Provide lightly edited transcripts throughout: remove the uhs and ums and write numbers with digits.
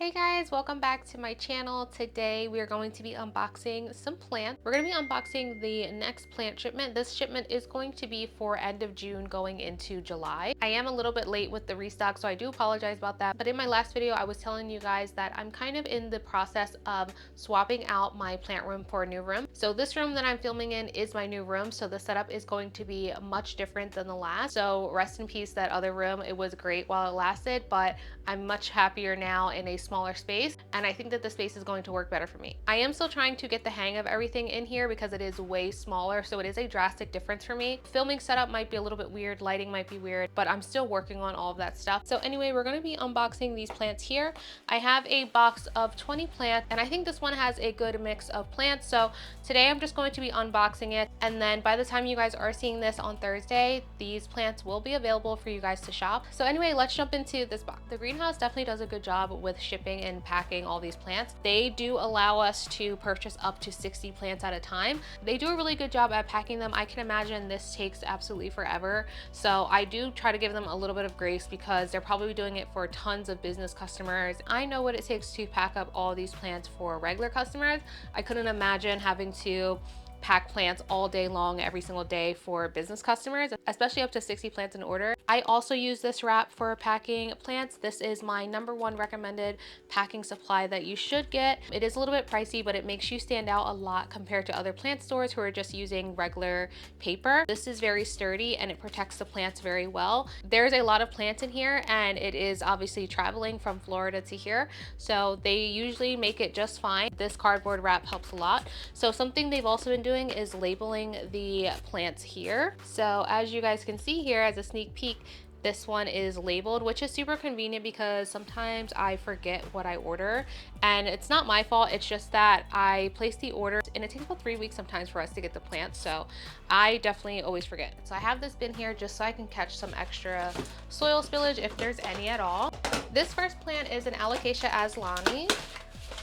Hey guys, welcome back to my channel. Today we are going to be unboxing some plants. We're going to be unboxing the next plant shipment. This shipment is going to be for end of June going into July. I am a little bit late with the restock, so I do apologize about that. But in my last video, I was telling you guys that I'm kind of in the process of swapping out my plant room for a new room. So this room that I'm filming in is my new room. So the setup is going to be much different than the last. So rest in peace, that other room. It was great while it lasted, but I'm much happier now in a smaller space, and I think that the space is going to work better for me. I am still trying to get the hang of everything in here because it is way smaller, so it is a drastic difference for me. Filming setup might be a little bit weird, lighting might be weird, but I'm still working on all of that stuff. So anyway, we're going to be unboxing these plants here. I have a box of 20 plants, and I think this one has a good mix of plants. So today I'm just going to be unboxing it, and then by the time you guys are seeing this on Thursday, these plants will be available for you guys to shop. So anyway, let's jump into this box. The greenhouse definitely does a good job with shipping and packing all these plants. They do allow us to purchase up to 60 plants at a time. They do a really good job at packing them. I can imagine this takes absolutely forever. So I do try to give them a little bit of grace because they're probably doing it for tons of business customers. I know what it takes to pack up all these plants for regular customers. I couldn't imagine having to pack plants all day long every single day for business customers, especially up to 60 plants in order. I also use this wrap for packing plants. This is my #1 recommended packing supply that you should get. It is a little bit pricey, but it makes you stand out a lot compared to other plant stores who are just using regular paper. This is very sturdy and it protects the plants very well. There's a lot of plants in here, and it is obviously traveling from Florida to here, so they usually make it just fine. This cardboard wrap helps a lot. So something they've also been doing is labeling the plants here. So as you guys can see here, as a sneak peek, this one is labeled, which is super convenient because sometimes I forget what I order, and it's not my fault. It's just that I place the order and it takes about 3 weeks sometimes for us to get the plants, so I definitely always forget. So I have this bin here just so I can catch some extra soil spillage if there's any at all. This first plant is an Alocasia Aslani,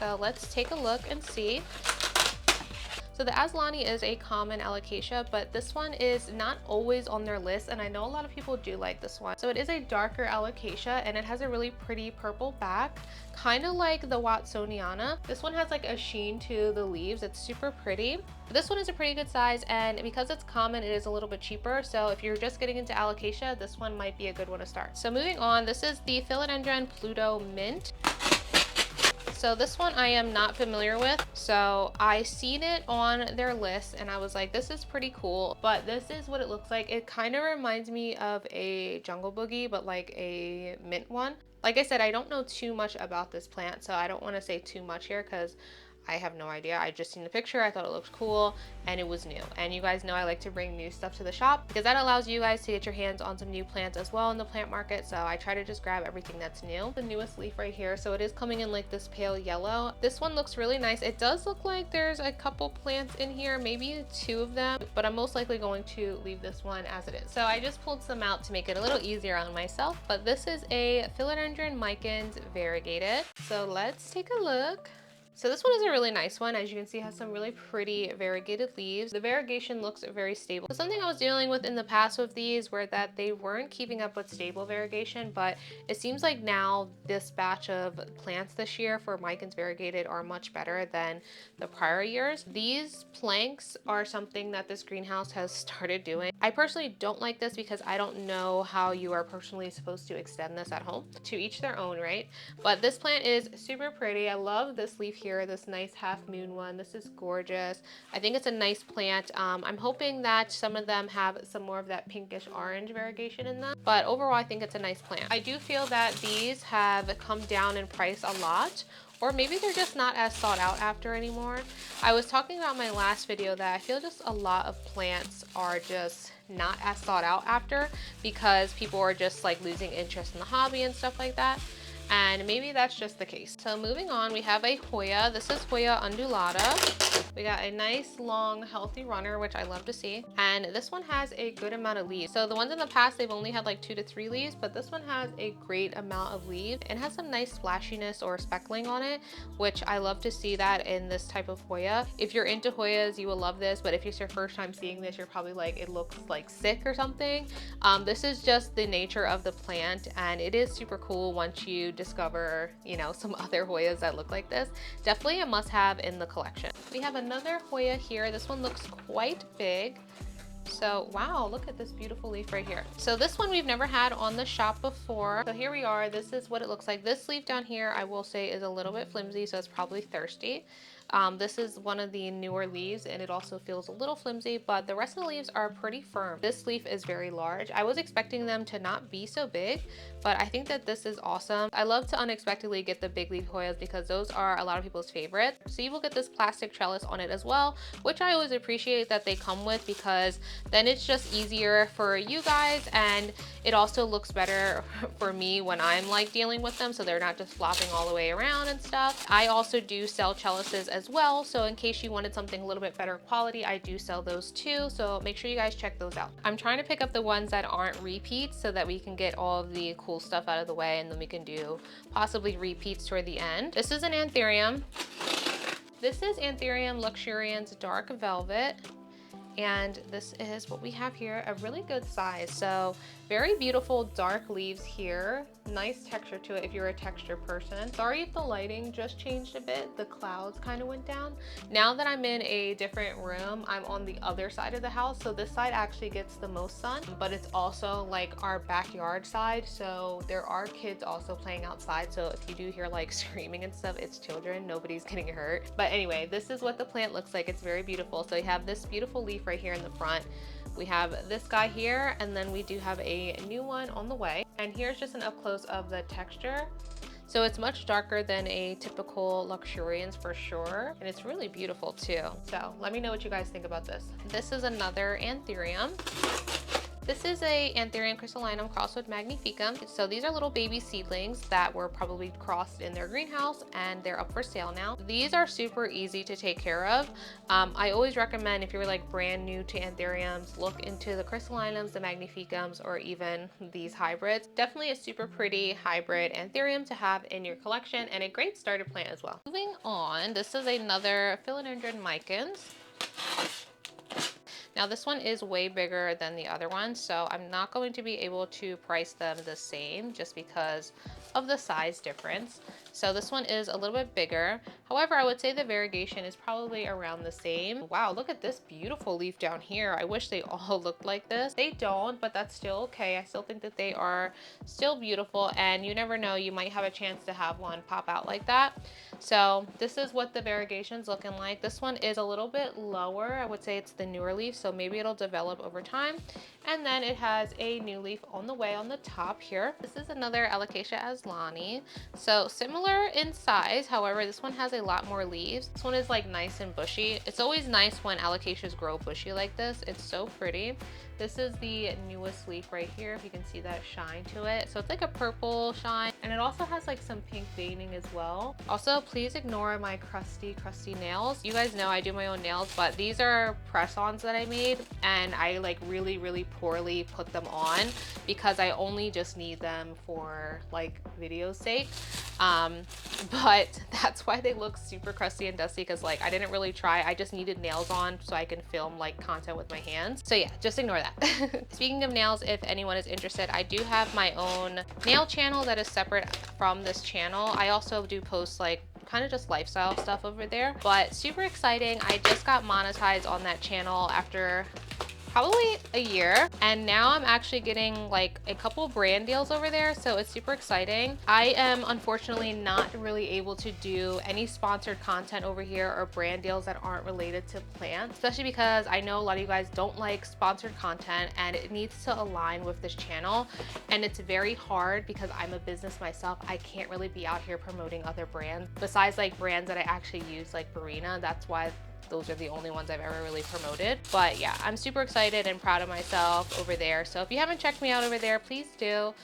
so let's take a look and see. So the Aslani is a common alocasia, but this one is not always on their list, and I know a lot of people do like this one. So it is a darker alocasia, and it has a really pretty purple back, kind of like the Watsoniana. This one has like a sheen to the leaves. It's super pretty. This one is a pretty good size, and because it's common, it is a little bit cheaper. So if you're just getting into alocasia, this one might be a good one to start. So moving on, this is the Philodendron Pluto Mint. So this one I am not familiar with, so I seen it on their list and I was like, this is pretty cool, but this is what it looks like. It kind of reminds me of a jungle boogie, but like a mint one. Like I said, I don't know too much about this plant, so I don't want to say too much here because I have no idea. I just seen the picture, I thought it looked cool, and it was new. And you guys know I like to bring new stuff to the shop because that allows you guys to get your hands on some new plants as well in the plant market. So I try to just grab everything that's new. The newest leaf right here, so it is coming in like this pale yellow. This one looks really nice. It does look like there's a couple plants in here, maybe 2 of them, but I'm most likely going to leave this one as it is. So I just pulled some out to make it a little easier on myself, but this is a Philodendron Micans variegated. So let's take a look. So this one is a really nice one. As you can see, it has some really pretty variegated leaves. The variegation looks very stable. So something I was dealing with in the past with these were that they weren't keeping up with stable variegation, but it seems like now this batch of plants this year for Micans variegated are much better than the prior years. These planks are something that this greenhouse has started doing. I personally don't like this because I don't know how you are personally supposed to extend this at home. To each their own, right? But this plant is super pretty. I love this leaf here, this nice half moon one. This is gorgeous. I think it's a nice plant. I'm hoping that some of them have some more of that pinkish orange variegation in them, but overall I think it's a nice plant. I do feel that these have come down in price a lot, or maybe they're just not as sought out after anymore. I was talking about in my last video that I feel just a lot of plants are just not as sought out after because people are just like losing interest in the hobby and stuff like that. And maybe that's just the case. So moving on, we have a Hoya. This is Hoya undulata. We got a nice, long, healthy runner, which I love to see. And this one has a good amount of leaves. So the ones in the past, they've only had like 2 to 3 leaves, but this one has a great amount of leaves and has some nice splashiness or speckling on it, which I love to see that in this type of Hoya. If you're into Hoyas, you will love this, but if it's your first time seeing this, you're probably like, it looks like sick or something. This is just the nature of the plant, and it is super cool once you discover, you know, some other Hoyas that look like this. Definitely a must-have in the collection. We have another Hoya here. This one looks quite big. So wow, look at this beautiful leaf right here. So this one we've never had on the shop before. So here we are. This is what it looks like. This leaf down here, I will say, is a little bit flimsy, so it's probably thirsty. This is one of the newer leaves, and it also feels a little flimsy, but the rest of the leaves are pretty firm. This leaf is very large. I was expecting them to not be so big, but I think that this is awesome. I love to unexpectedly get the big leaf Hoyas because those are a lot of people's favorite. So you will get this plastic trellis on it as well, which I always appreciate that they come with, because then it's just easier for you guys, and it also looks better for me when I'm like dealing with them, so they're not just flopping all the way around and stuff. I also do sell trellises as well, so in case you wanted something a little bit better quality, I do sell those too, so make sure you guys check those out. I'm trying to pick up the ones that aren't repeats so that we can get all of the cool stuff out of the way, and then we can do possibly repeats toward the end. This is an anthurium. This is Anthurium luxurians dark velvet. And this is what we have here, a really good size. So very beautiful dark leaves here. Nice texture to it if you're a texture person. Sorry if the lighting just changed a bit. The clouds kind of went down. Now that I'm in a different room, I'm on the other side of the house. So this side actually gets the most sun, but it's also like our backyard side. So there are kids also playing outside. So if you do hear like screaming and stuff, it's children, nobody's getting hurt. But anyway, this is what the plant looks like. It's very beautiful. So you have this beautiful leaf right here in the front. We have this guy here, and then we do have a new one on the way. And here's just an up close of the texture. So it's much darker than a typical luxurians for sure, and it's really beautiful too. So let me know what you guys think about this. This is another anthurium. This is a Anthurium crystallinum crossed with magnificum. So these are little baby seedlings that were probably crossed in their greenhouse, and they're up for sale now. These are super easy to take care of. I always recommend, if you're like brand new to anthuriums, look into the crystallinums, the magnificums, or even these hybrids. Definitely a super pretty hybrid anthurium to have in your collection, and a great starter plant as well. Moving on, this is another philodendron micans. Now this one is way bigger than the other one, so I'm not going to be able to price them the same just because of the size difference. So this one is a little bit bigger. However, I would say the variegation is probably around the same. Wow, look at this beautiful leaf down here. I wish they all looked like this. They don't, but that's still okay. I still think that they are still beautiful, and you never know, you might have a chance to have one pop out like that. So this is what the variegation's looking like. This one is a little bit lower. I would say it's the newer leaf, so maybe it'll develop over time. And then it has a new leaf on the way on the top here. This is another Alocasia aslani. So similar in size, however, this one has a lot more leaves. This one is like nice and bushy. It's always nice when alocasias grow bushy like this. It's so pretty. This is the newest leaf right here, if you can see that shine to it. So it's like a purple shine, and it also has like some pink veining as well. Also, please ignore my crusty nails. You guys know I do my own nails, but these are press-ons that I made, and I like really poorly put them on because I only just need them for like video's sake. But that's why they look super crusty and dusty, because like I didn't really try. I just needed nails on so I can film like content with my hands. So yeah, just ignore that. Speaking of nails, if anyone is interested, I do have my own nail channel that is separate from this channel. I also do post like kind of just lifestyle stuff over there, but super exciting. I just got monetized on that channel after probably a year, and now I'm actually getting like a couple brand deals over there, so it's super exciting. I am unfortunately not really able to do any sponsored content over here or brand deals that aren't related to plants, especially because I know a lot of you guys don't like sponsored content, and it needs to align with this channel, and it's very hard because I'm a business myself. I can't really be out here promoting other brands besides like brands that I actually use, like Barina. That's why those are the only ones I've ever really promoted. But yeah, I'm super excited and proud of myself over there. So if you haven't checked me out over there, please do.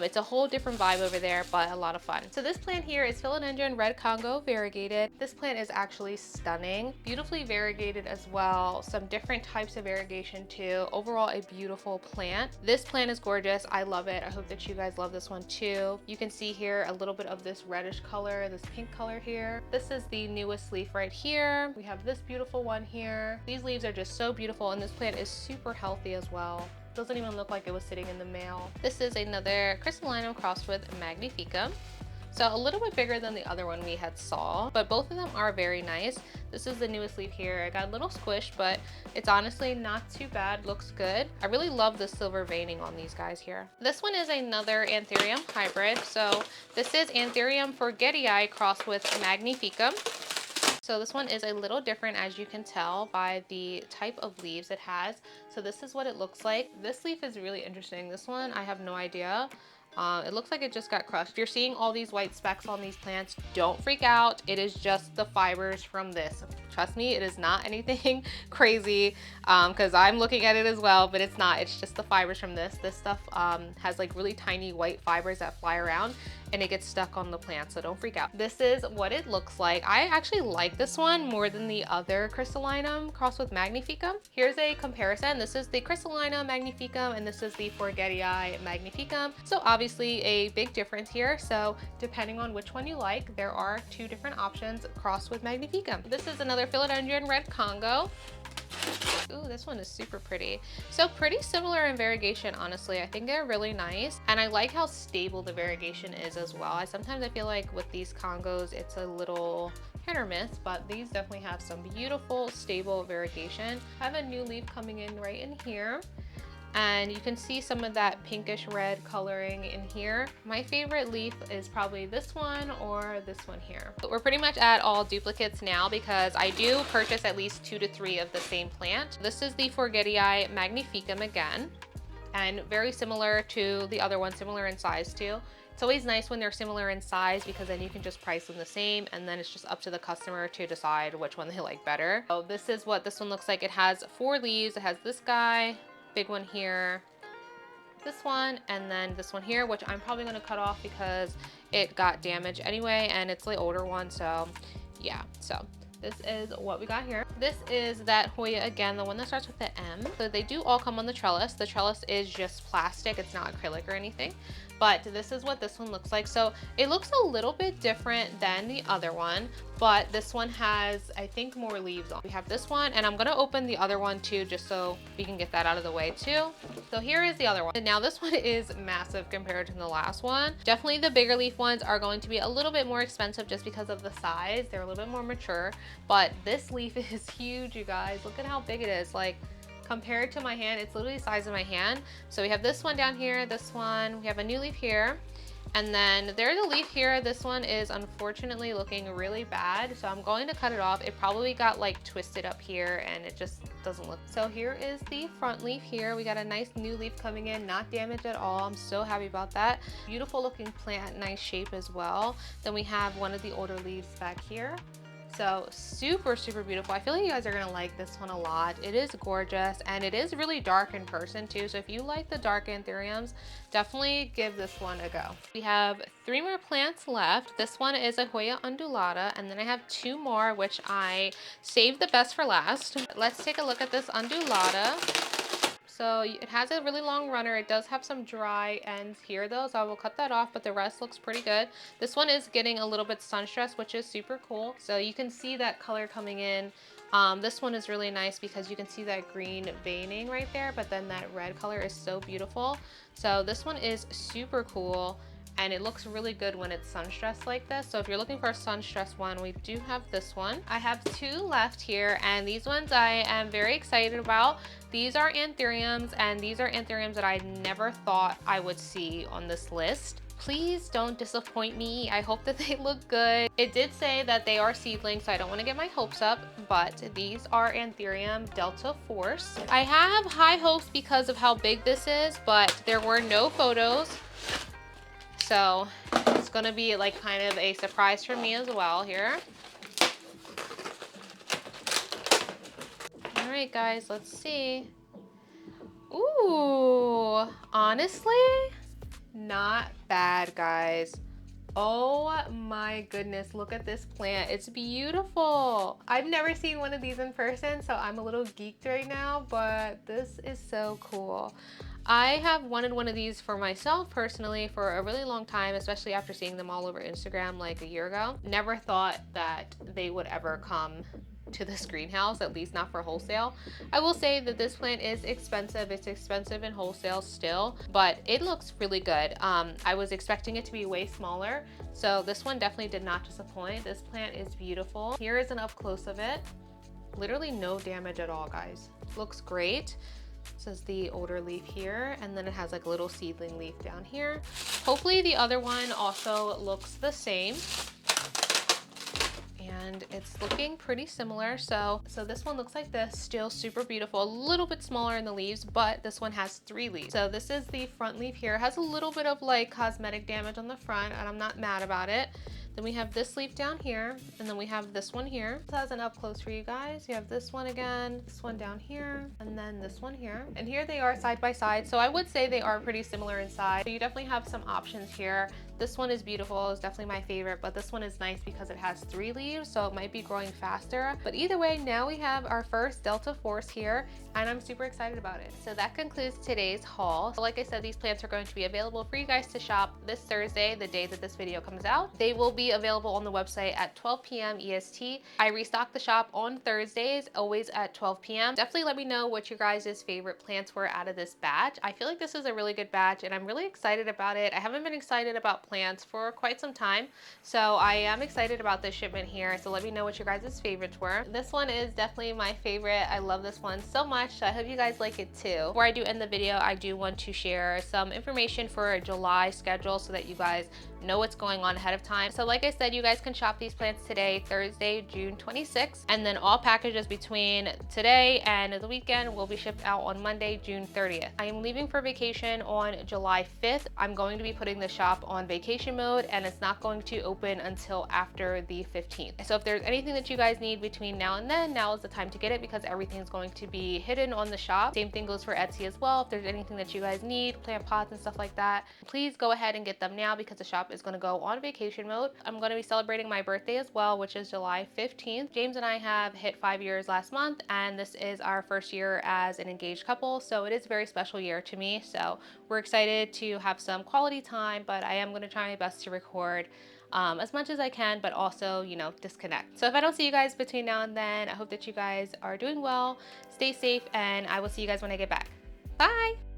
It's a whole different vibe over there, but a lot of fun. So this plant here is Philodendron Red Congo variegated. This plant is actually stunning, beautifully variegated as well. Some different types of variegation too. Overall, a beautiful plant. This plant is gorgeous. I love it. I hope that you guys love this one too. You can see here a little bit of this reddish color, this pink color here. This is the newest leaf right here. We have this beautiful one here. These leaves are just so beautiful, and this plant is super healthy as well. Doesn't even look like it was sitting in the mail. This is another crystallinum crossed with magnificum. So a little bit bigger than the other one we had saw, but both of them are very nice. This is the newest leaf here. I got a little squished, but it's honestly not too bad. Looks good. I really love the silver veining on these guys here. This one is another anthurium hybrid. So this is anthurium forgetii crossed with magnificum. So this one is a little different, as you can tell by the type of leaves it has. So this is what it looks like. This leaf is really interesting. This one, I have no idea. It looks like it just got crushed. If you're seeing all these white specks on these plants, don't freak out. It is just the fibers from this. Trust me, it is not anything crazy, because I'm looking at it as well, but it's not. It's just the fibers from this. This stuff has like really tiny white fibers that fly around, and it gets stuck on the plant, so don't freak out. This is what it looks like. I actually like this one more than the other crystallinum crossed with magnificum. Here's a comparison. This is the crystallinum magnificum, and this is the forgetii magnificum. So obviously a big difference here. So depending on which one you like, there are two different options crossed with magnificum. This is another Philodendron Red Congo. Ooh, this one is super pretty. So pretty similar in variegation, honestly. I think they're really nice, and I like how stable the variegation is as well. Sometimes I feel like with these Congos, it's a little hit or miss, but these definitely have some beautiful, stable variegation. I have a new leaf coming in right in here, and you can see some of that pinkish red coloring in here. My favorite leaf is probably this one or this one here. But we're pretty much at all duplicates now, because I do purchase at least 2 to 3 of the same plant. This is the forgetii magnificum again, and very similar to the other one, similar in size too. It's always nice when they're similar in size, because then you can just price them the same, and then it's just up to the customer to decide which one they like better. So this is what this one looks like. It has 4 leaves. It has this guy, big one here, this one, and then this one here, which I'm probably going to cut off because it got damaged anyway, and it's the older one. So yeah, so this is what we got here. This is that Hoya again, the one that starts with the M. So they do all come on the trellis. The trellis is just plastic. It's not acrylic or anything. But this is what this one looks like. So it looks a little bit different than the other one, but this one has, I think, more leaves on. We have this one, and I'm gonna open the other one too, just so we can get that out of the way too. So here is the other one. And now this one is massive compared to the last one. Definitely the bigger leaf ones are going to be a little bit more expensive just because of the size. They're a little bit more mature, but this leaf is huge, you guys. Look at how big it is. Like, compared to my hand, it's literally the size of my hand. So we have this one down here, this one, we have a new leaf here, and then there's a leaf here. This one is unfortunately looking really bad, so I'm going to cut it off. It probably got like twisted up here, and it just doesn't look. So here is the front leaf here. We got a nice new leaf coming in, not damaged at all. I'm so happy about that. Beautiful looking plant, nice shape as well. Then we have one of the older leaves back here. So super, super beautiful. I feel like you guys are gonna like this one a lot. It is gorgeous, and it is really dark in person too. So if you like the dark anthuriums, definitely give this one a go. We have 3 more plants left. This one is a Hoya undulata, and then I have 2 more, which I saved the best for last. Let's take a look at this undulata. So it has a really long runner. It does have some dry ends here though, so I will cut that off, but the rest looks pretty good. This one is getting a little bit sun stressed, which is super cool. So you can see that color coming in. This one is really nice because you can see that green veining right there, but then that red color is so beautiful. So this one is super cool, and it looks really good when it's sun stressed like this. So if you're looking for a sun stressed one, we do have this one. I have 2 left here, and these ones I am very excited about. These are anthuriums, and these are anthuriums that I never thought I would see on this list. Please don't disappoint me. I hope that they look good. It did say that they are seedlings, so I don't want to get my hopes up, but these are Anthurium Delta Force. I have high hopes because of how big this is, but there were no photos. So it's gonna be like kind of a surprise for me as well here. right, guys, let's see. Ooh, honestly, not bad, guys. Oh my goodness, look at this plant. It's beautiful. I've never seen one of these in person, so I'm a little geeked right now, but this is so cool. I have wanted one of these for myself personally for a really long time, especially after seeing them all over Instagram like a year ago. Never thought that they would ever come to this greenhouse, at least not for wholesale. I will say that this plant is expensive. It's expensive in wholesale still, but it looks really good. I was expecting it to be way smaller, so this one definitely did not disappoint. This plant is beautiful. Here is an up close of it. Literally no damage at all, guys. Looks great. This is the older leaf here, and then it has like a little seedling leaf down here. Hopefully the other one also looks the same. And it's looking pretty similar. So this one looks like this, still super beautiful, a little bit smaller in the leaves, but this one has 3 leaves. So this is the front leaf here. It has a little bit of like cosmetic damage on the front, and I'm not mad about it. Then we have this leaf down here, and then we have this one here. This has an up close for you guys. You have this one again, this one down here, and then this one here. And here they are side by side. So I would say they are pretty similar in size. So you definitely have some options here. This one is beautiful, it's definitely my favorite, but this one is nice because it has 3 leaves, so it might be growing faster. But either way, now we have our first Delta Force here, and I'm super excited about it. So that concludes today's haul. So like I said, these plants are going to be available for you guys to shop this Thursday, the day that this video comes out. They will be available on the website at 12 p.m. EST. I restock the shop on Thursdays, always at 12 p.m. Definitely let me know what your guys' favorite plants were out of this batch. I feel like this is a really good batch, and I'm really excited about it. I haven't been excited about plants for quite some time, so I am excited about this shipment here. So let me know what your guys' favorites were. This one is definitely my favorite. I love this one so much, so I hope you guys like it too. Before I do end the video, I do want to share some information for a July schedule so that you guys know what's going on ahead of time. So like I said, you guys can shop these plants today, Thursday, June 26th, and then all packages between today and the weekend will be shipped out on Monday, June 30th. I am leaving for vacation on July 5th. I'm going to be putting the shop on vacation mode, and it's not going to open until after the 15th. So if there's anything that you guys need between now and then, now is the time to get it because everything's going to be hidden on the shop. Same thing goes for Etsy as well. If there's anything that you guys need, plant pots and stuff like that, please go ahead and get them now because the shop is going to go on vacation mode. I'm going to be celebrating my birthday as well, which is July 15th. James and I have hit 5 years last month, and this is our first year as an engaged couple, so it is a very special year to me. So we're excited to have some quality time, but I am going to try my best to record as much as I can, but also, you know, disconnect. So if I don't see you guys between now and then, I hope that you guys are doing well, stay safe, and I will see you guys when I get back. Bye!